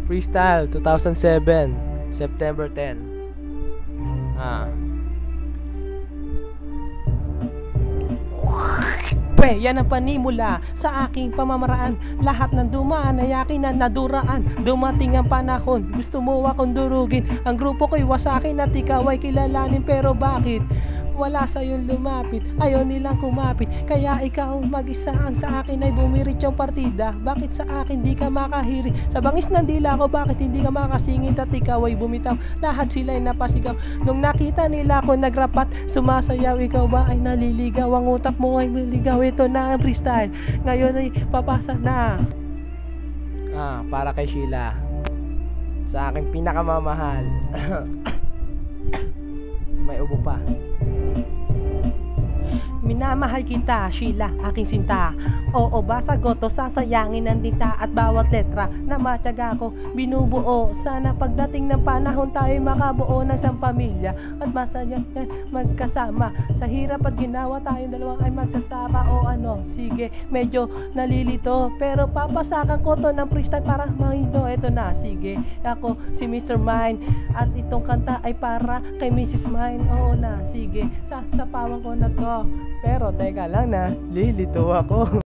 Freestyle 2007 September 10. Yan ang panimula sa aking pamamaraan. Lahat ng dumaan ay akin na naduraan. Dumating ang panahon, gusto mo akong durugin. Ang grupo ko'y wasakin at ikaw ay kilalanin. Pero bakit? Wala sa'yong lumapit, ayaw nilang kumapit. Kaya ikaw mag-isa ang sa akin ay bumirit yung partida. Bakit sa akin di ka makahiri? Sa bangis ng dila ko, bakit hindi ka makasingit at ikaw ay bumitaw? Lahat sila ay napasigaw. Nung nakita nila ako nagrapat, sumasayaw, ikaw ba ay naliligaw? Ang utak mo ay maligaw, ito na ang freestyle. Ngayon ay papasa na. Para kay Sheila, sa aking pinakamamahal. May ubo pa. Minamahal kita, Sheila, aking sinta. Oo ba sagot o sasayangin ng tinta at bawat letra na matyaga ko binubuo. Sana pagdating ng panahon tayo makabuo ng isang pamilya at masaya magkasama. Sa hirap at ginawa tayong dalawa ay magsasama. O ano, sige, medyo nalilito, pero papasakan ko to ng freestyle para mahino. Eto na, sige, ako si Mr. Mine at itong kanta ay para kay Mrs. Mine. Oo na, sige, sasapawan ko na to. Pero teka lang na, lilito ako.